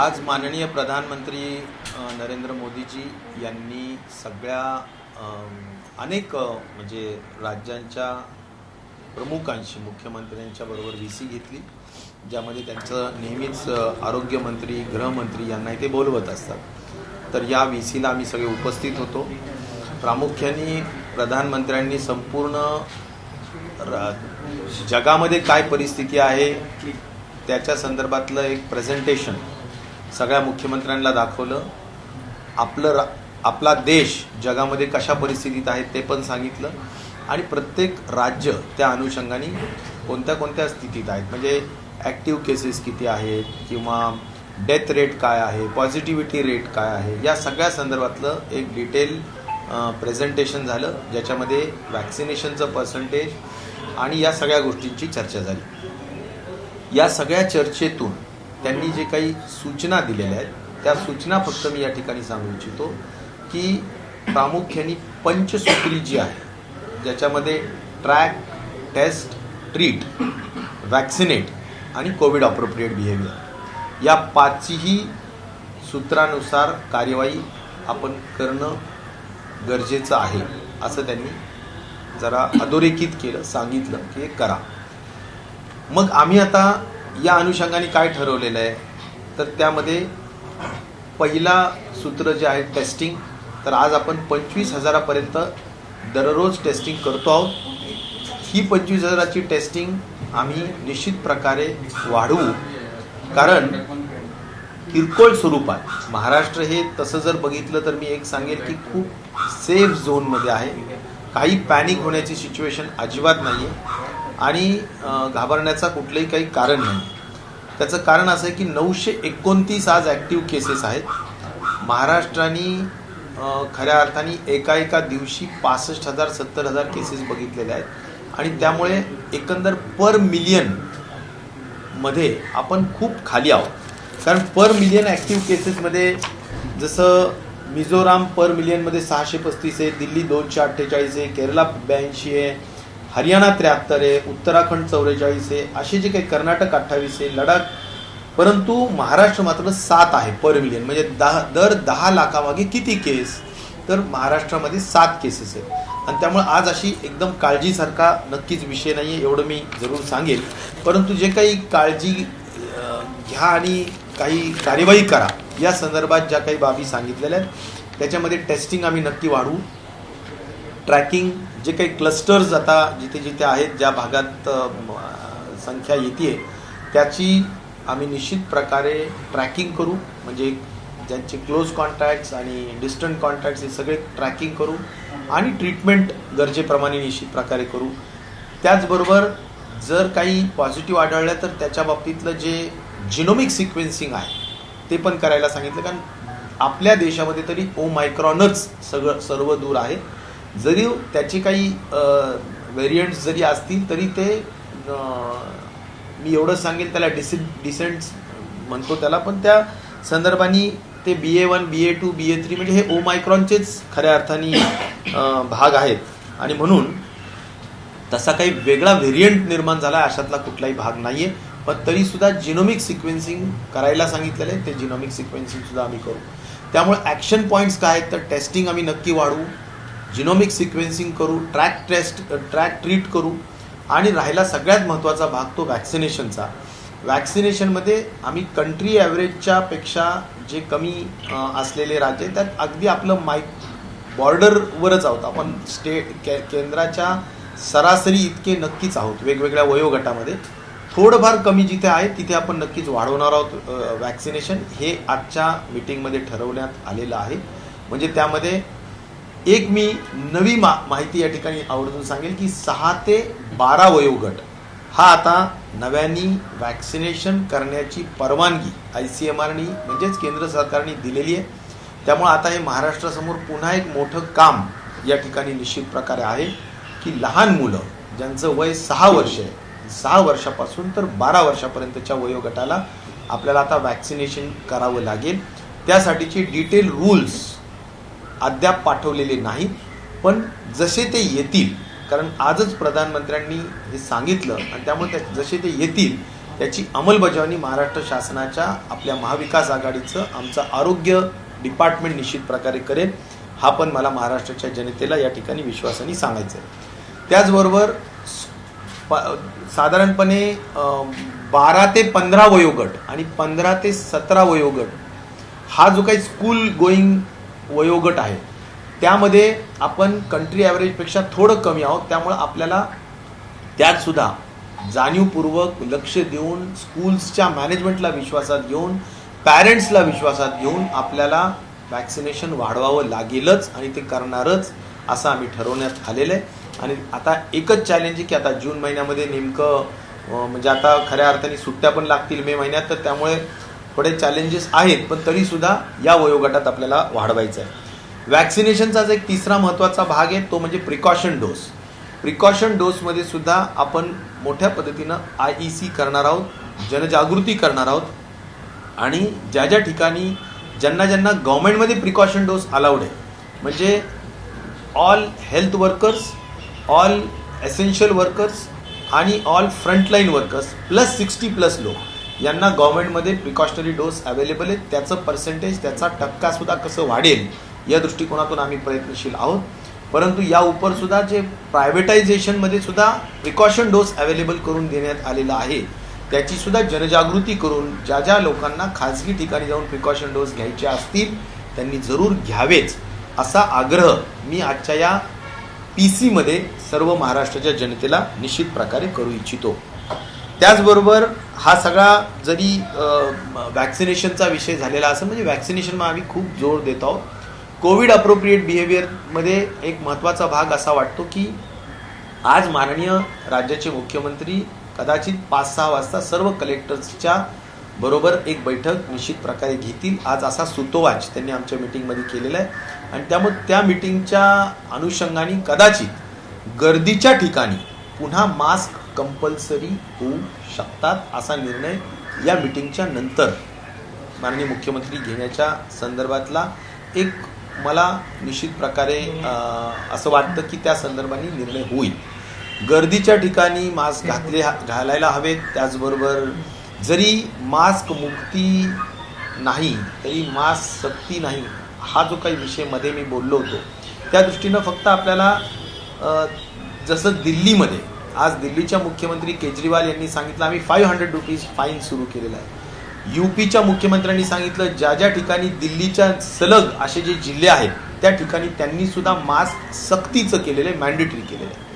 आज माननीय प्रधानमंत्री नरेंद्र मोदीजी यांनी सगळ्या अनेक म्हणजे राज्यांच्या प्रमुखांशी मुख्यमंत्र्यांच्या बरोबर VC घेतली, ज्यामध्ये त्यांचं नेहमीच आरोग्यमंत्री गृहमंत्री यांना ते बोलवत असतात। तर या VCला आम्ही सगळे उपस्थित होतो। प्रामुख्याने प्रधानमंत्र्यांनी संपूर्ण जगामध्ये काय परिस्थिती आहे त्याच्या संदर्भातलं एक प्रेझेंटेशन सगळ्या मुख्यमंत्र्यांना दाखवलं। आपला देश जगामध्ये कशा परिस्थितीत आहे ते पण सांगितलं आणि प्रत्येक राज्य त्या अनुषंगाने कोणत्या स्थितीत आहेत, म्हणजे ॲक्टिव्ह केसेस किती आहेत किंवा डेथ रेट काय आहे, पॉझिटिव्हिटी रेट काय आहे, या सगळ्या संदर्भातलं एक डिटेल प्रेझेंटेशन झालं, ज्याच्यामध्ये वॅक्सिनेशनचं पर्सेंटेज आणि या सगळ्या गोष्टींची चर्चा झाली। या सगळ्या चर्चेतून त्यांनी जे काही सूचना दिलेल्या आहेत त्या सूचना फक्त मी या ठिकाणी सांगू इच्छितो की प्रामुख्याने पंचसूत्री जी आहे, ज्याच्यामध्ये ट्रॅक, टेस्ट, ट्रीट, वॅक्सिनेट आणि कोविड अप्रोप्रिएट बिहेवियर या पाचही सूत्रानुसार कार्यवाही आपण करणं गरजेचं आहे, असं त्यांनी जरा अधोरेखित केलं, सांगितलं की हे करा। मग आम्ही आता या अनुषंगाने काय ठरवलेलं आहे, तर त्यामध्ये पहिला सूत्र जे आहे टेस्टिंग, तर आज आपण 25,000पर्यंत दररोज टेस्टिंग करतो आहोत। ही 25,000ची टेस्टिंग आम्ही निश्चित प्रकारे वाढवू, कारण किरकोळ स्वरूपात महाराष्ट्र हे तसं जर बघितलं तर मी एक सांगेल की खूप सेफ झोनमध्ये आहे, काही पॅनिक होण्याची सिच्युएशन अजिबात नाही आहे आणि घाबरण्याचा कुठलंही काही कारण नाही। त्याचं कारण असं आहे की 929 आज ॲक्टिव्ह केसेस आहेत। महाराष्ट्राने खऱ्या अर्थाने एका दिवशी 65,000 70,000 केसेस बघितलेले आहेत आणि त्यामुळे एकंदर पर मिलियनमध्ये आपण खूप खाली आहोत। कारण पर मिलियन ॲक्टिव्ह केसेसमध्ये जसं मिझोराम पर मिलियनमध्ये 635 आहे, दिल्ली 248 आहे, केरला 82 आहे, हरियाणा 73 आहे, उत्तराखंड 44 आहे, असे जे काही कर्नाटक 28 आहे, लडाख, परंतु महाराष्ट्र मात्र 7 आहे पर मिलियन, म्हणजे दर 10 लाखामागे किती केस, तर महाराष्ट्रामध्ये 7 केसेस आहेत। आणि त्यामुळे आज अशी एकदम काळजीसारखा नक्कीच विषय नाही आहे, एवढं मी जरूर सांगेल। परंतु जे काही काळजी घ्या आणि काही कार्यवाही करा या संदर्भात ज्या काही बाबी सांगितलेल्या आहेत त्याच्यामध्ये टेस्टिंग आम्ही नक्की वाढवू, ट्रॅकिंग, जे काही क्लस्टर्स आता जिथे जिथे आहेत, ज्या भागात संख्या येते त्याची आम्ही निश्चित प्रकारे ट्रॅकिंग करू, म्हणजे ज्यांचे क्लोज कॉन्टॅक्ट्स आणि डिस्टंट कॉन्टॅक्ट्स हे सगळे ट्रॅकिंग करू आणि ट्रीटमेंट गरजेप्रमाणे निश्चित प्रकारे करू। त्याचबरोबर जर काही पॉझिटिव्ह आढळलं तर त्याच्या बाबतीतलं जे जिनोमिक सिक्वेन्सिंग आहे ते पण करायला सांगितलं, कारण आपल्या देशामध्ये तरी ओमायक्रॉनच सर्व दूर आहे। जरी त्याचे काही व्हेरियंट्स जरी असतील तरी ते मी एवढं सांगेल त्याला डिसेंट्स म्हणतो त्याला, पण त्या संदर्भाने ते BA1 BA2 BA3 म्हणजे हे ओमायक्रॉनचेच खऱ्या अर्थाने भाग आहेत आणि म्हणून तसा काही वेगळा व्हेरियंट निर्माण झाला अशातला कुठलाही भाग नाही आहे। पण तरीसुद्धा जिनोमिक सिक्वेन्सिंग करायला सांगितलेलं आहे, ते जिनोमिक सिक्वेन्सिंगसुद्धा आम्ही करू। त्यामुळे ॲक्शन पॉईंट्स काय आहेत, तर टेस्टिंग आम्ही नक्की वाढवू, जिनोमिक सिक्वेन्सिंग करू, ट्रॅक ट्रीट करू आणि राहिला सगळ्यात महत्त्वाचा भाग तो वॅक्सिनेशनचा। वॅक्सिनेशनमध्ये आम्ही कंट्री ॲव्हरेजच्या पेक्षा जे कमी असलेले राज्य त्यात अगदी आपलं बॉर्डरवरच आहोत आपण, केंद्राच्या सरासरी इतके नक्कीच आहोत। वेगवेगळ्या वयोगटामध्ये थोडंफार कमी जिथे आहे तिथे आपण नक्कीच वाढवणार आहोत वॅक्सिनेशन, हे आजच्या मीटिंगमध्ये ठरवण्यात आलेलं आहे। म्हणजे त्यामध्ये एक मी नवी माहिती या ठिकाणी आवर्जून सांगेल की 6 ते 12 वयोगट हा आता नव्याने वॅक्सिनेशन करण्याची परवानगी ICMRनी म्हणजेच केंद्र सरकारने दिलेली आहे। त्यामुळे आता हे महाराष्ट्रासमोर पुन्हा एक मोठं काम या ठिकाणी निश्चित प्रकारे आहे की लहान मुलं ज्यांचं वय 6 वर्ष आहे, 6 वर्षापासून तर 12 वर्षापर्यंतच्या वयोगटाला आपल्याला आता वॅक्सिनेशन करावं लागेल। त्यासाठीचे डिटेल रूल्स अद्याप पाठवलेले नाहीत, पण जसे ते येतील, कारण आजच प्रधानमंत्र्यांनी हे सांगितलं आणि त्यामुळे जसे ते येतील त्याची अंमलबजावणी महाराष्ट्र शासनाच्या आपल्या महाविकास आघाडीचं आमचं आरोग्य डिपार्टमेंट निश्चित प्रकारे करेल. हा पण मला महाराष्ट्राच्या जनतेला या ठिकाणी विश्वासाने सांगायचं आहे. त्याचबरोबर साधारणपणे 12 ते 15 वयोगट आणि 15 ते 17 वयोगट हा जो काही स्कूल गोईंग वयोगट आहे त्यामध्ये आपण कंट्री ॲव्हरेजपेक्षा थोडं कमी आहोत. त्यामुळं आपल्याला त्यात सुद्धा जाणीवपूर्वक लक्ष देऊन स्कूल्सच्या मॅनेजमेंटला विश्वासात घेऊन पॅरेंट्सला विश्वासात घेऊन आपल्याला वॅक्सिनेशन वाढवावं लागेलच आणि ते करणारच असं आम्ही ठरवण्यात आलेलं आहे. आणि आता एकच चॅलेंज आहे की आता जून महिन्यामध्ये नेमकं म्हणजे आता खऱ्या अर्थाने सुट्ट्या पण लागतील मे महिन्यात, तर त्यामुळे थोडे चॅलेंजेस आहेत, पण तरीसुद्धा या वयोगटात आपल्याला वाढवायचं आहे. वॅक्सिनेशनचाच एक तिसरा महत्त्वाचा भाग आहे तो म्हणजे प्रिकॉशन डोस. प्रिकॉशन डोसमध्ये सुद्धा आपण मोठ्या पद्धतीनं IEC करणार आहोत, जनजागृती करणार आहोत आणि ज्या ज्या ठिकाणी ज्यांना गव्हर्नमेंटमध्ये प्रिकॉशन डोस अलाउड आहे म्हणजे all health workers, all essential workers आणि ऑल फ्रंटलाईन वर्कर्स प्लस 60+ लोक यांना गव्हर्नमेंटमध्ये प्रिकॉशनरी डोस अवेलेबल आहेत. त्याचं पर्सेंटेज त्याचा टक्कासुद्धा कसं वाढेल या दृष्टिकोनातून आम्ही प्रयत्नशील आहोत. परंतु या उपरसुद्धा जे प्रायव्हेटायझेशनमध्ये सुद्धा प्रिकॉशन डोस अवेलेबल करून देण्यात आलेला आहे त्याचीसुद्धा जनजागृती करून ज्या ज्या लोकांना खाजगी ठिकाणी जाऊन प्रिकॉशन डोस घ्यायचे असतील त्यांनी जरूर घ्यावेच असा आग्रह मी आजच्या या PC मध्ये सर्व महाराष्ट्राच्या जनतेला निश्चित प्रकारे करू इच्छितो. त्याचबरोबर हा सगळा जरी वॅक्सिनेशनचा विषय झालेला असेल म्हणजे वॅक्सिनेशनवर आम्ही खूप जोर देत आहोत. कोविड अप्रोप्रिएट बिहेवियरमध्ये एक महत्त्वाचा भाग असा वाटतो की आज माननीय राज्याचे मुख्यमंत्री कदाचित 5-6 वाजता सर्व कलेक्टर्सच्या बरोबर एक बैठक निश्चित प्रकारे घेतील. आज असा सुतोवाच त्यांनी आमच्या मीटिंगमध्ये केलेला आहे आणि त्यामुळे त्या मीटिंगच्या अनुषंगाने कदाचित गर्दीच्या ठिकाणी पुन्हा मास्क कंपल्सरी होऊ शकतात असा निर्णय या मीटिंगच्या नंतर माननीय मुख्यमंत्री घेण्याच्या संदर्भातला एक मला निश्चित प्रकारे असं वाटतं की त्या संदर्भाने निर्णय होईल. गर्दीच्या ठिकाणी मास्क घालायला हवेत. त्याचबरोबर जरी मास्क मुक्ती नाही तरी मास्क सक्ती नाही हा जो काही विषय मध्ये मी बोललो होतो त्या दृष्टीनं फक्त आपल्याला जसं दिल्लीमध्ये आज दिल्लीच्या मुख्यमंत्री केजरीवाल यांनी सांगितलं आम्ही 500 रुपीज फाईन सुरू केलेला आहे. UPच्या मुख्यमंत्र्यांनी सांगितलं ज्या ज्या ठिकाणी दिल्लीच्या सलग असे जे जिल्हे आहेत त्या ठिकाणी त्यांनी सुद्धा मास्क सक्तीचं केलेलं आहे, मॅन्डेटरी केलेलं आहे.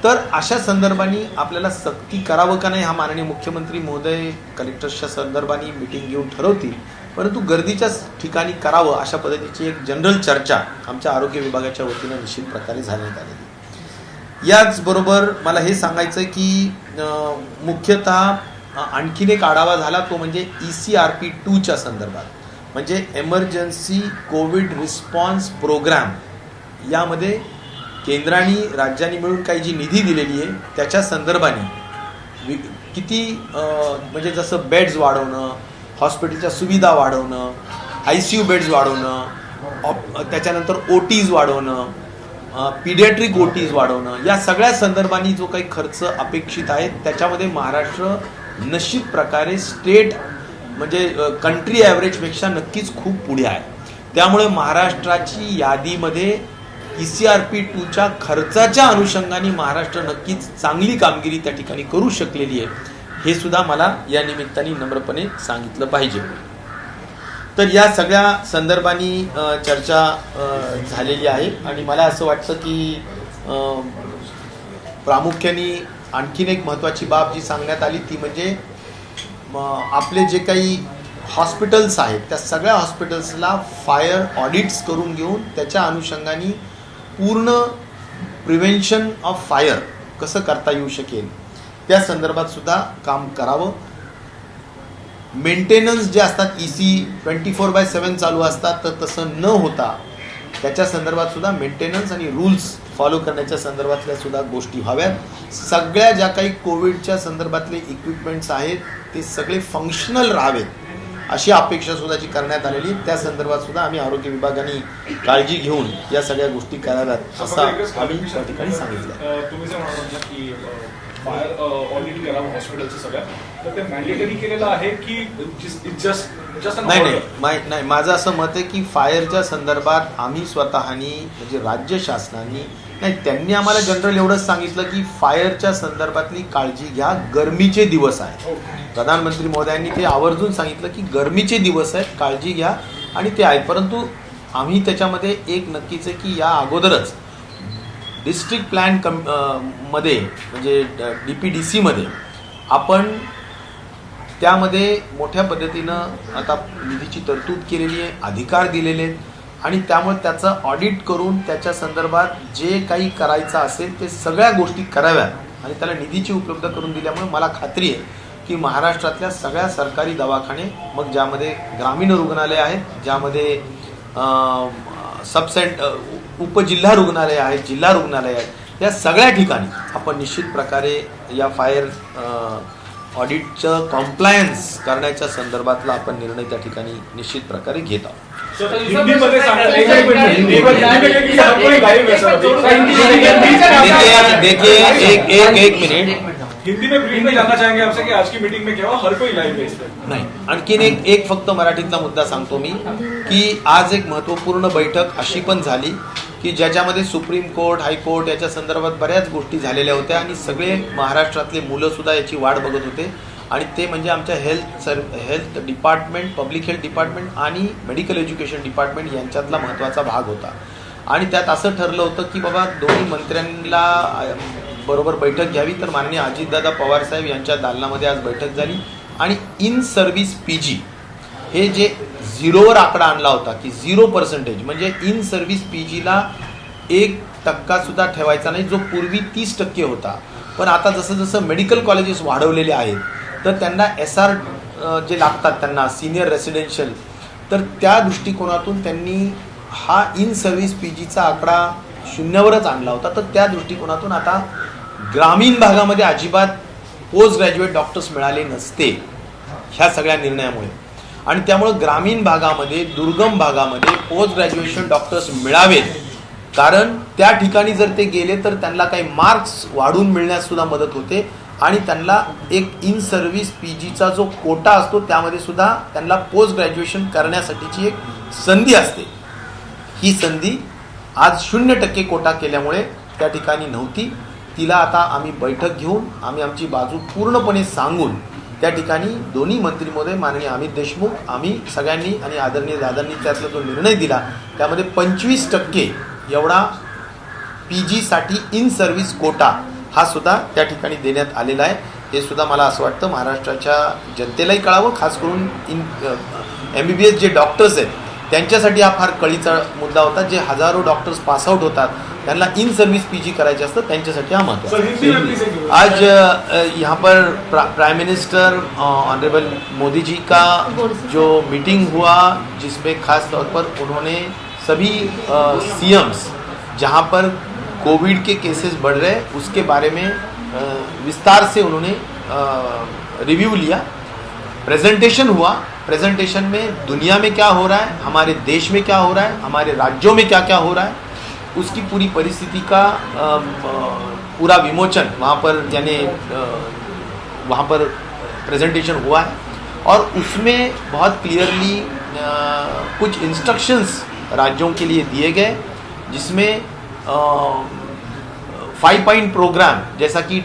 तर अशा संदर्भाने आपल्याला सक्ती करावं का नाही हा माननीय मुख्यमंत्री महोदय कलेक्टर्सच्या संदर्भाने मीटिंग घेऊन ठरवतील. परंतु गर्दीच्या ठिकाणी करावं अशा पद्धतीची एक जनरल चर्चा आमच्या आरोग्य विभागाच्या वतीनं निश्चित प्रकारे झाल्यात आलेली. याचबरोबर मला हे सांगायचं आहे की मुख्यतः आणखीन एक आढावा झाला तो म्हणजे ECRP 2च्या संदर्भात म्हणजे एमर्जन्सी कोविड रिस्पॉन्स प्रोग्राम. यामध्ये केंद्राने राज्यांनी मिळून काही जी निधी दिलेली आहे त्याच्या संदर्भाने किती म्हणजे जसं बेड्स वाढवणं, हॉस्पिटलच्या सुविधा वाढवणं, ICU बेड्स वाढवणं, त्याच्यानंतर OTs वाढवणं, पीडियाट्रिक OTs वाढवणं या सगळ्या संदर्भाने जो काही खर्च अपेक्षित आहे त्याच्यामध्ये महाराष्ट्र निश्चित प्रकारे स्टेट म्हणजे कंट्री ॲव्हरेजपेक्षा नक्कीच खूप पुढे आहे. त्यामुळे महाराष्ट्राची यादीमध्ये ECRP 2च्या खर्चाच्या अनुषंगाने महाराष्ट्र नक्कीच चांगली कामगिरी त्या ठिकाणी करू शकलेली आहे हे सुद्धा मला या निमित्ताने नम्रपणे सांगितलं पाहिजे. तर या सगळ्या संदर्भाने चर्चा झालेली आहे आणि मला असं वाटतं की प्रामुख्याने आणखीन एक महत्त्वाची बाब जी सांगण्यात आली ती म्हणजे आपले जे काही हॉस्पिटल्स आहेत त्या सगळ्या हॉस्पिटल्सला फायर ऑडिट्स करून घेऊन त्याच्या अनुषंगाने पूर्ण प्रिव्हेन्शन ऑफ फायर कसं करता येऊ शकेल त्या संदर्भात सुद्धा काम करावं. मेंटेनन्स जे असतात EC 24/7 चालू असतात तर तसं न होता त्याच्या संदर्भात सुद्धा मेंटेनन्स आणि रूल्स फॉलो करण्याच्या संदर्भातल्या सुद्धा गोष्टी व्हाव्यात. सगळ्या ज्या काही कोविडच्या संदर्भातले इक्विपमेंट्स आहेत ते सगळे फंक्शनल राहावेत अशी अपेक्षा सुद्धा जी करण्यात आलेली त्या संदर्भात सुद्धा आम्ही आरोग्य विभागाने काळजी घेऊन या सगळ्या गोष्टी कराव्यात असं आम्ही त्या ठिकाणी सांगितलं. तुम्ही जे म्हणाला की फायर ऑडिट करावं हॉस्पिटलचं सगळ्या तर ते मॅन्डेटरी केलेलं आहे की जस्ट नाही, माझं असं मत आहे की फायरच्या संदर्भात आम्ही स्वतःनी म्हणजे राज्य शासनाने नाही, त्यांनी आम्हाला जनरल एवढंच सांगितलं की फायरच्या संदर्भातली काळजी घ्या, गरमीचे दिवस आहेत. प्रधानमंत्री महोदयांनी ते आवर्जून सांगितलं की गरमीचे दिवस आहेत, काळजी घ्या, आणि ते आहेत. परंतु आम्ही त्याच्यामध्ये एक नक्कीच आहे की या अगोदरच डिस्ट्रिक्ट प्लॅन मध्ये म्हणजे DPDC मध्ये आपण त्यामध्ये मोठ्या पद्धतीनं आता निधीची तरतूद केलेली आहे, अधिकार दिलेले आहेत, आणि त्यामुळे त्याचं ऑडिट करून त्याच्या संदर्भात जे काही करायचं असेल ते सगळ्या गोष्टी कराव्यात आणि त्याला निधीची उपलब्ध करून दिल्यामुळे मला खात्री आहे की महाराष्ट्रातल्या सगळ्या सरकारी दवाखाने, मग ज्यामध्ये ग्रामीण रुग्णालय आहेत, ज्यामध्ये उपजिल्हा रुग्णालय आहेत, जिल्हा रुग्णालय आहेत, या सगळ्या ठिकाणी आपण निश्चित प्रकारे या फायर ऑडिटचं कॉम्प्लायन्स करण्याच्या संदर्भातला आपण निर्णय त्या ठिकाणी निश्चित प्रकारे घेत आहोत. देखिए एक मिनिट, हिंदी में ब्रीफ में जानना चाहेंगे आपसे कि आज की मीटिंग में क्या हुआ, हर कोई लाइव बेस पे नाही. आणखीन एक फक्त मराठीतला मुद्दा सांगतो मी की आज एक महत्त्वपूर्ण बैठक अशी पण झाली की ज्याच्यामध्ये सुप्रीम कोर्ट, हायकोर्ट याच्या संदर्भात बऱ्याच गोष्टी झालेल्या होत्या आणि सगळे महाराष्ट्रातले मुलं सुद्धा याची वाट बघत होते, आणि ते म्हणजे आमच्या health department, public health department आणि मेडिकल एज्युकेशन डिपार्टमेंट यांच्यातला महत्त्वाचा भाग होता. आणि त्यात असं ठरलं होतं की बाबा दोन्ही मंत्र्यांना बरोबर बैठक घ्यावी. तर माननीय अजितदादा पवार साहेब यांच्या दालनामध्ये आज बैठक झाली आणि इन सर्व्हिस PG हे जे झिरोवर आकडा आणला होता की 0% म्हणजे इन सर्व्हिस PGला 1% सुद्धा ठेवायचा नाही, जो पूर्वी 30% होता. पण आता जसं जसं मेडिकल कॉलेजेस वाढवलेले आहेत तर त्यांना SR जे लागतात त्यांना सिनियर रेसिडेन्शियल, तर त्या दृष्टिकोनातून त्यांनी हा इन सर्व्हिस PGचा आकडा 0वरच आणला होता. तर त्या दृष्टिकोनातून आता ग्रामीण भागामध्ये अजिबात पोस्ट ग्रॅज्युएट डॉक्टर्स मिळाले नसते ह्या सगळ्या निर्णयामुळे, आणि त्यामुळं ग्रामीण भागामध्ये, दुर्गम भागामध्ये पोस्ट ग्रॅज्युएशन डॉक्टर्स मिळावेत, कारण त्या ठिकाणी जर ते गेले तर त्यांना काही मार्क्स वाढून मिळण्यास सुद्धा मदत होते, आणि त्यांना एक इन सर्व्हिस PGचा जो कोटा असतो त्यामध्ये सुद्धा त्यांना पोस्ट ग्रॅज्युएशन करण्यासाठीची एक संधी असते. ही संधी आज 0% कोटा केल्यामुळे त्या ठिकाणी नव्हती. तिला आता आम्ही बैठक घेऊन आम्ही आमची बाजू पूर्णपणे सांगून त्या ठिकाणी दोन्ही मंत्री महोदय, माननीय अमित देशमुख, आम्ही सगळ्यांनी आणि आदरणीय दादांनी त्यातला जो निर्णय दिला त्यामध्ये 25% एवढा PGसाठी इन सर्व्हिस कोटा हा सुद्धा त्या ठिकाणी देण्यात आलेला आहे. हे सुद्धा मला असं वाटतं महाराष्ट्राच्या जनतेलाही कळावं, खास करून MBBS जे डॉक्टर्स आहेत त्यांच्यासाठी हा फार कळीचा मुद्दा होता. जे हजारो डॉक्टर्स पासआउट होतात त्यांना इन सर्विस PG करायचे असतं, त्यांच्यासाठी हा महत्व. आज यहाँ पर prime minister honourable Modi ji का जो मीटिंग हुआ, जिसमें खास तौर पर उन्होंने सभी CMs जहाँ पर कोविड के केसेस बढ़ रहे उसके बारे में विस्तार से उन्होंने रिव्यू लिया, प्रेजेंटेशन हुआ. प्रेजेंटेशन में दुनिया में क्या हो रहा है, हमारे देश में क्या हो रहा है, हमारे राज्यों में क्या क्या हो रहा है, उसकी पूरी परिस्थिति का पूरा विमोचन वहाँ पर यानी वहाँ पर प्रेजेंटेशन हुआ है. और उसमें बहुत क्लियरली कुछ इंस्ट्रक्शंस राज्यों के लिए दिए गए, जिसमें 5 पॉइंट प्रोग्राम जैसा कि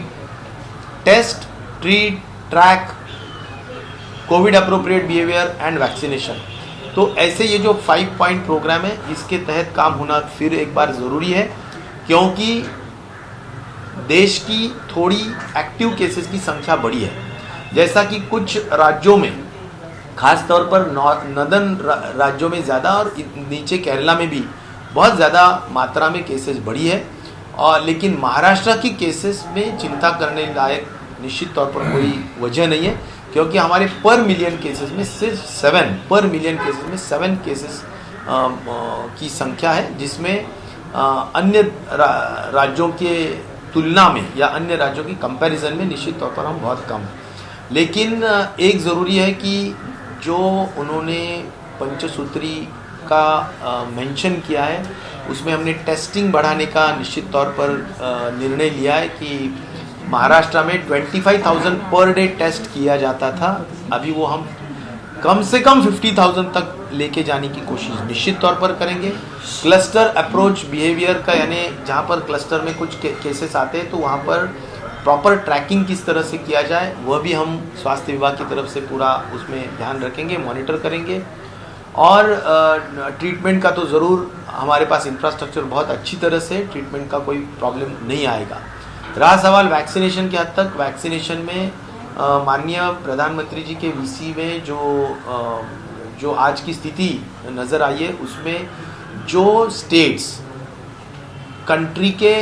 test, treat, track, covid appropriate behaviour and vaccination, तो ऐसे ये जो 5 पॉइंट प्रोग्राम है इसके तहत काम होना फिर एक बार ज़रूरी है, क्योंकि देश की थोड़ी एक्टिव केसेस की संख्या बढ़ी है. जैसा कि कुछ राज्यों में, खास तौर पर नॉर्दर्न राज्यों में ज़्यादा और नीचे केरला में भी बहुत ज़्यादा मात्रा में केसेस बढ़ी है. और लेकिन महाराष्ट्र की केसेस में चिंता करने लायक निश्चित तौर पर कोई वजह नहीं है, क्योंकि हमारे पर मिलियन केसेस में सिर्फ 7 केसेस की संख्या है, जिसमें अन्य राज्यों के तुलना में या अन्य राज्यों की कंपैरिजन में निश्चित तौर पर हम बहुत कम हैं. लेकिन एक ज़रूरी है कि जो उन्होंने पंचसूत्री का मेंशन किया है उसमें हमने टेस्टिंग बढ़ाने का निश्चित तौर पर निर्णय लिया है कि महाराष्ट्र में 25,000 पर डे टेस्ट किया जाता था, अभी वो हम कम से कम 50,000 तक लेके जाने की कोशिश निश्चित तौर पर करेंगे। क्लस्टर अप्रोच बिहेवियर का, यानी जहाँ पर क्लस्टर में कुछ केसेस आते हैं तो वहाँ पर प्रॉपर ट्रैकिंग किस तरह से किया जाए, वह भी हम स्वास्थ्य विभाग की तरफ से पूरा उसमें ध्यान रखेंगे, मॉनिटर करेंगे। और ट्रीटमेंट का तो ज़रूर हमारे पास इंफ्रास्ट्रक्चर बहुत अच्छी तरह से, ट्रीटमेंट का कोई प्रॉब्लम नहीं आएगा। रहा सवाल वैक्सीनेशन के हद तक, वैक्सीनेशन में माननीय प्रधानमंत्री जी के वीसी में जो आज की स्थिति नज़र आई है, उसमें जो स्टेट्स कंट्री के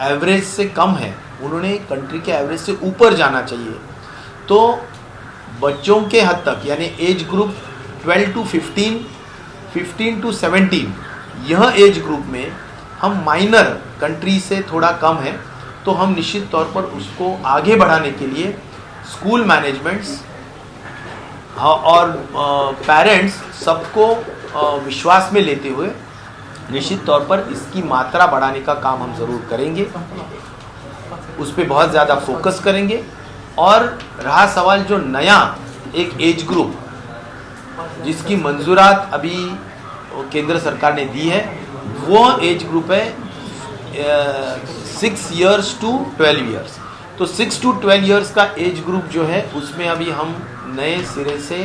एवरेज से कम है, उन्होंने कंट्री के एवरेज से ऊपर जाना चाहिए। तो बच्चों के हद तक, यानी एज ग्रुप 12 to 15, 15 to 17, यह एज ग्रुप में हम माइनर कंट्री से थोड़ा कम है, तो हम निश्चित तौर पर उसको आगे बढ़ाने के लिए स्कूल मैनेजमेंट्स और पेरेंट्स सबको विश्वास में लेते हुए निश्चित तौर पर इसकी मात्रा बढ़ाने का काम हम ज़रूर करेंगे, उस पर बहुत ज़्यादा फोकस करेंगे। और रहा सवाल जो नया एक एज ग्रुप जिसकी मंजूरात अभी केंद्र सरकार ने दी है, वो एज ग्रुप है 6 years to 12 years। तो 6 to 12 years का एज ग्रुप जो है, उसमें अभी हम नए सिरे से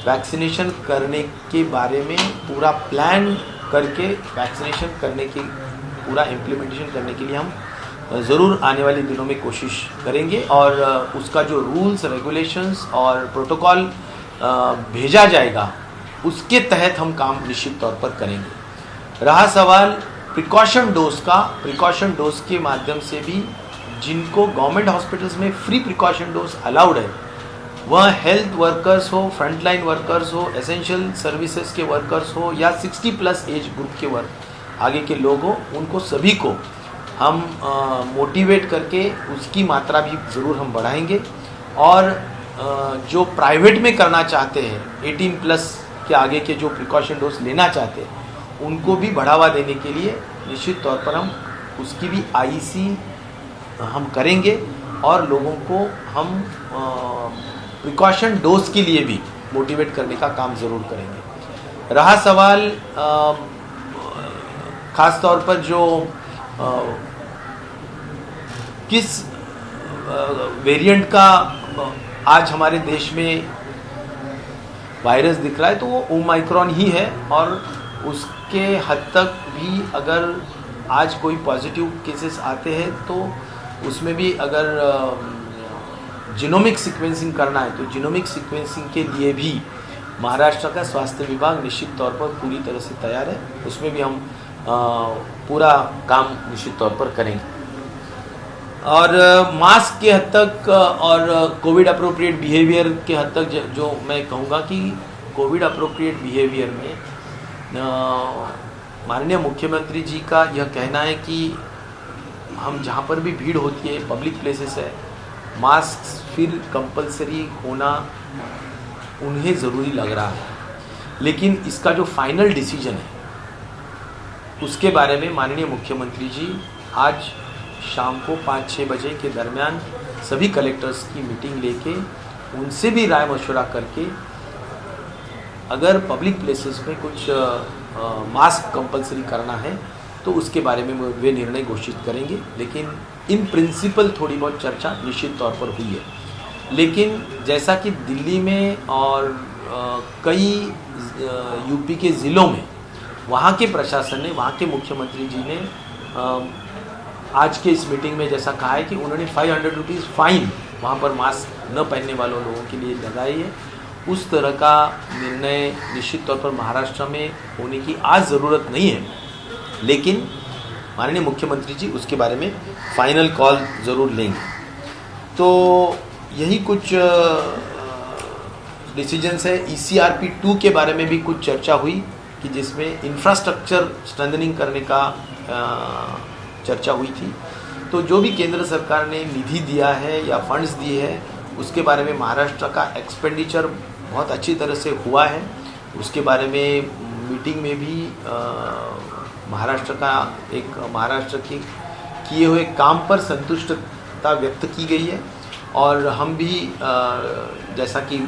वैक्सीनेशन करने के बारे में पूरा प्लान करके वैक्सीनेशन करने की पूरा इम्प्लीमेंटेशन करने के लिए हम ज़रूर आने वाले दिनों में कोशिश करेंगे। और उसका जो रूल्स रेगुलेशंस और प्रोटोकॉल भेजा जाएगा, उसके तहत हम काम निश्चित तौर पर करेंगे। रहा सवाल प्रिकॉशन डोज का, प्रिकॉशन डोज के माध्यम से भी जिनको गवर्नमेंट हॉस्पिटल्स में फ्री प्रिकॉशन डोज अलाउड है, वह हेल्थ वर्कर्स हो, फ्रंटलाइन वर्कर्स हो, एसेंशियल सर्विसेज के वर्कर्स हो, या 60+ एज ग्रुप के आगे के लोग हो, उनको सभी को हम मोटिवेट करके उसकी मात्रा भी ज़रूर हम बढ़ाएंगे। और जो प्राइवेट में करना चाहते हैं, 18+ के आगे के जो प्रिकॉशन डोज लेना चाहते हैं, उनको भी बढ़ावा देने के लिए निश्चित तौर पर हम उसकी भी आईसी हम करेंगे और लोगों को हम प्रिकॉशन डोज के लिए भी मोटिवेट करने का काम ज़रूर करेंगे। रहा सवाल ख़ास तौर पर जो किस वेरिएंट का आज हमारे देश में वायरस दिख रहा है, तो वो ओमाइक्रॉन ही है। और उसके हद तक भी अगर आज कोई पॉजिटिव केसेस आते हैं, तो उसमें भी अगर जीनोमिक सीक्वेंसिंग करना है, तो जीनोमिक सीक्वेंसिंग के लिए भी महाराष्ट्र का स्वास्थ्य विभाग निश्चित तौर पर पूरी तरह से तैयार है, उसमें भी हम पूरा काम निश्चित तौर पर करेंगे। और मास्क के हद तक और कोविड अप्रोप्रिएट बिहेवियर के हद तक जो मैं कहूँगा कि कोविड अप्रोप्रिएट बिहेवियर में माननीय मुख्यमंत्री जी का यह कहना है कि हम जहाँ पर भी भीड़ होती है, पब्लिक प्लेसेस है, मास्क फिर कंपलसरी होना उन्हें ज़रूरी लग रहा है। लेकिन इसका जो फाइनल डिसीजन है, उसके बारे में माननीय मुख्यमंत्री जी आज शाम को 5-6 बजे के दरमियान सभी कलेक्टर्स की मीटिंग लेके उनसे भी राय मशवरा करके अगर पब्लिक प्लेसेस में कुछ मास्क कंपलसरी करना है तो उसके बारे में वे निर्णय घोषित करेंगे। लेकिन इन प्रिंसिपल थोड़ी बहुत चर्चा निश्चित तौर पर हुई है। लेकिन जैसा कि दिल्ली में और कई यूपी के ज़िलों में वहाँ के प्रशासन ने, वहाँ के मुख्यमंत्री जी ने आज के इस मीटिंग में जैसा कहा है कि उन्होंने 500 रुपीज़ फाइन वहाँ पर मास्क न पहनने वालों लोगों के लिए लगाई है। उस तरह का निर्णय निश्चित तौर पर महाराष्ट्र में होने की आज ज़रूरत नहीं है, लेकिन माननीय मुख्यमंत्री जी उसके बारे में फाइनल कॉल ज़रूर लेंगे। तो यही कुछ डिसीजंस है। ECRP 2 के बारे में भी कुछ चर्चा हुई कि जिसमें इंफ्रास्ट्रक्चर स्ट्रेंथनिंग करने का चर्चा हुई थी। तो जो भी केंद्र सरकार ने निधि दिया है या फंड्स दिए हैं, उसके बारे में महाराष्ट्र का एक्सपेंडिचर बहुत अच्छी तरह से हुआ है। उसके बारे में मीटिंग में भी महाराष्ट्र के किए हुए काम पर संतुष्ट आवश्यकता व्यक्त की गई है और हम भी जैसा कि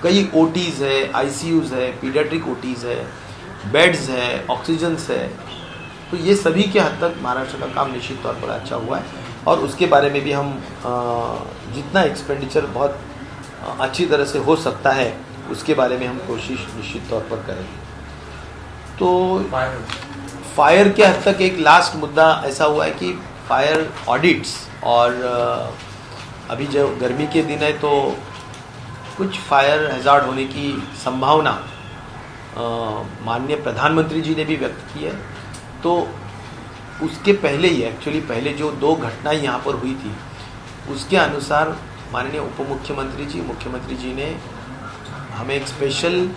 कई OTs है, ICUs है, पीडियाट्रिक OTs है, बेड्स है, ऑक्सीजन्स है, तो ये सभी के हद तक महाराष्ट्र का काम निश्चित तौर पर अच्छा हुआ है और उसके बारे में भी हम जितना एक्सपेंडिचर बहुत अच्छी तरह से हो सकता है उसके बारे में हम कोशिश निश्चित तौर पर करेंगे। तो फायर के हद तक एक लास्ट मुद्दा ऐसा हुआ है कि फायर ऑडिट्स और अभी जो गर्मी के दिन है तो कुछ फायर हैजार्ड होने की संभावना माननीय प्रधानमंत्री जी ने भी व्यक्त की है। तो उसके पहले ही एक्चुअली पहले जो 2 घटनाएं यहाँ पर हुई थी उसके अनुसार माननीय उप मुख्यमंत्री जी, मुख्यमंत्री जी ने हमें एक स्पेशल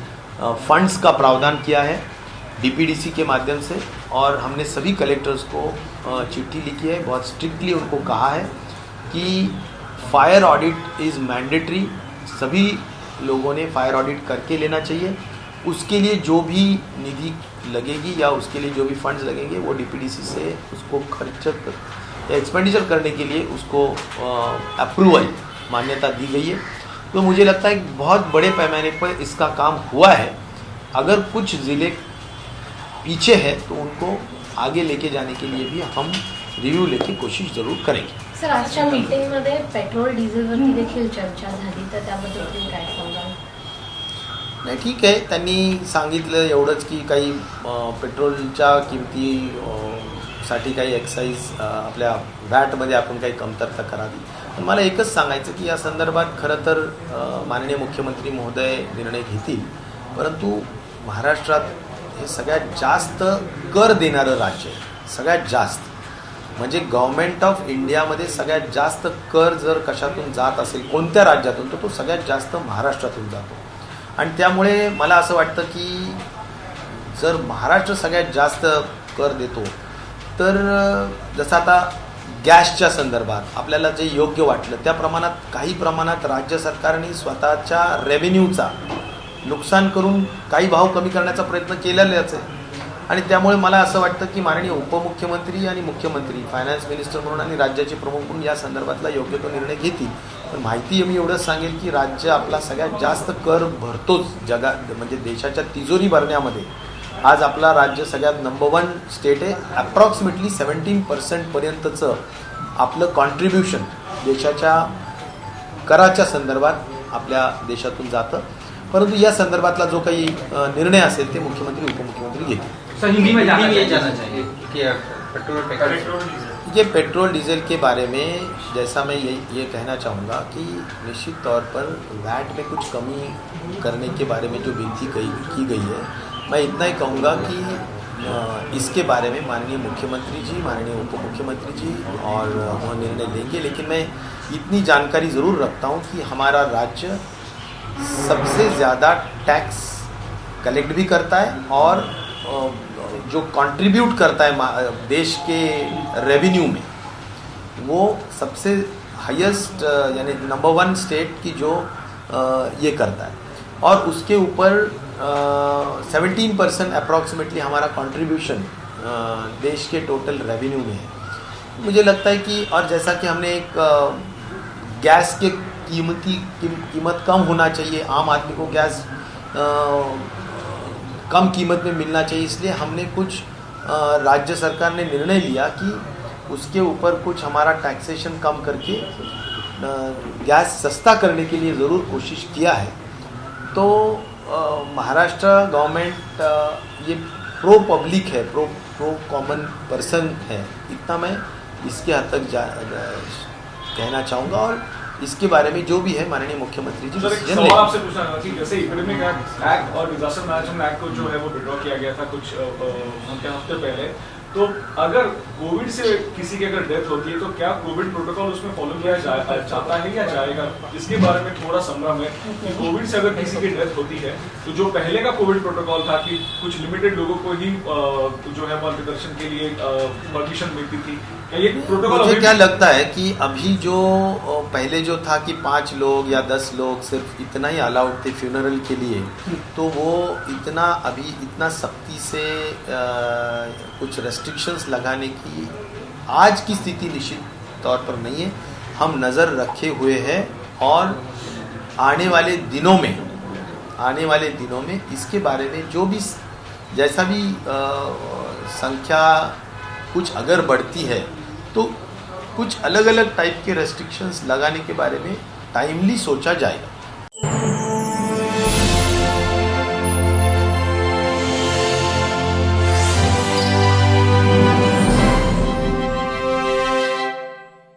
फंड्स का प्रावधान किया है DPDC के माध्यम से और हमने सभी कलेक्टर्स को चिट्ठी लिखी है, बहुत स्ट्रिक्टली उनको कहा है कि फायर ऑडिट इज़ मैंडेटरी, सभी लोगों ने फायर ऑडिट करके लेना चाहिए। उसके लिए जो भी निधि लगेगी या उसके लिए जो भी फंड्स लगेंगे वो DPDC से उसको खर्च या एक्सपेंडिचर करने के लिए उसको अप्रूवल मान्यता दी गई है। तो मुझे लगता है कि बहुत बड़े पैमाने पर इसका काम हुआ है। अगर कुछ ज़िले पीछे है तो उनको आगे लेके जाने के लिए भी हम रिव्ह्यू लेके कोशिश जरूर करेंगे। सर, आजच्या मीटिंगमध्ये पेट्रोल डिझेलवरती देखील चर्चा झाली, तर त्याबद्दल तुम्ही काय सांगाल? नाही, ठीक आहे, त्यांनी सांगितलं एवढंच की काही पेट्रोलच्या किमती साठी काही एक्साईज आपल्या व्हॅटमध्ये आपण काही कमतरता करावी। पण मला एकच सांगायचं की या संदर्भात खरं तर माननीय मुख्यमंत्री महोदय निर्णय घेतील, परंतु महाराष्ट्रात हे सगळ्यात जास्त कर देणारं राज्य आहे, सगळ्यात जास्त म्हणजे गव्हर्नमेंट ऑफ इंडियामध्ये सगळ्यात जास्त कर जर कशातून जात असेल कोणत्या राज्यातून तर तो सगळ्यात जास्त महाराष्ट्रातून जातो। आणि त्यामुळे मला असं वाटतं की जर महाराष्ट्र सगळ्यात जास्त कर देतो तर जसं आता गॅसच्या संदर्भात आपल्याला जे योग्य वाटलं त्या प्रमाणात काही प्रमाणात राज्य सरकारने स्वतःच्या रेव्हेन्यूचा नुकसान करून काही भाव कमी करण्याचा प्रयत्न केलेलाच आहे। आणि त्यामुळे मला असं वाटतं की माननीय उपमुख्यमंत्री आणि मुख्यमंत्री, फायनान्स मिनिस्टर म्हणून आणि राज्याचे प्रमुख म्हणून या संदर्भातला योग्य तो निर्णय घेतील। पण माहिती मी एवढंच सांगेल की राज्य आपला सगळ्यात जास्त कर भरतोच जगात, म्हणजे देशाच्या तिजोरी भरण्यामध्ये आज आपला राज्य सगळ्यात नंबर 1 स्टेट आहे। अप्रॉक्सिमेटली 17% पर्यंतचं आपलं कॉन्ट्रीब्युशन देशाच्या कराच्या संदर्भात आपल्या देशातून जातं, परंतु या संदर्भातला जो काही निर्णय असेल ते मुख्यमंत्री उपमुख्यमंत्री घेतील। सर, हिंदी में जानना चाहिए कि पेट्रोल डीजल के बारे में जैसा मैं ये कहना चाहूँगा कि निश्चित तौर पर वैट में कुछ कमी करने के बारे में जो विनती की गई है, मैं इतना ही कहूँगा कि इसके बारे में माननीय मुख्यमंत्री जी, माननीय उप मुख्यमंत्री जी और वो निर्णय लेंगे। लेकिन मैं इतनी जानकारी ज़रूर रखता हूँ कि हमारा राज्य सबसे ज़्यादा टैक्स कलेक्ट भी करता है और जो कंट्रीब्यूट करता है देश के रेवेन्यू में वो सबसे हाईएस्ट यानी नंबर 1 स्टेट की जो ये करता है और उसके ऊपर 17% अप्रॉक्सीमेटली हमारा कंट्रीब्यूशन देश के टोटल रेवेन्यू में है। मुझे लगता है कि और जैसा कि हमने एक गैस के कीमत कम होना चाहिए, आम आदमी को गैस कम कीमत में मिलना चाहिए, इसलिए हमने कुछ राज्य सरकार ने निर्णय लिया कि उसके ऊपर कुछ हमारा टैक्सेशन कम करके गैस सस्ता करने के लिए ज़रूर कोशिश किया है। तो महाराष्ट्र गवर्नमेंट ये प्रो पब्लिक है, प्रो कॉमन पर्सन है, इतना मैं इसके हद तक कहना चाहूँगा। और इसके बारे में जो भी है माननीय मुख्यमंत्री जी सवाल आपसे पूछना था कि जैसे एपिडेमिक एक्ट और डिजास्टर मैनेजमेंट एक्ट को जो है वो विड्रॉ किया गया था कुछ हफ्ते पहले, तो अगर कोविड से किसी की अगर डेथ होती है तो क्या कोविड प्रोटोकॉल उसमें फॉलो किया जाता है या जाएगा? इसके बारे में थोड़ा संभ्रम है कि कोविड से अगर किसी की डेथ होती है तो जो पहले का कोविड प्रोटोकॉल था कि कुछ लिमिटेड लोगों को ही जो है मार्गदर्शन के लिए परमिशन मिलती थी, क्या ये प्रोटोकॉल? मुझे क्या लगता है कि अभी जो पहले जो था कि 5 लोग या 10 लोग सिर्फ इतना ही अलाउड थे फ्यूनरल के लिए, तो वो इतना सख्ती से कुछ रेस्ट्रिक्शंस लगाने की आज की स्थिति निश्चित तौर पर नहीं है, हम नज़र रखे हुए हैं और आने वाले दिनों में इसके बारे में जो भी जैसा भी संख्या कुछ अगर बढ़ती है तो कुछ अलग अलग टाइप के रेस्ट्रिक्शंस लगाने के बारे में टाइमली सोचा जाएगा।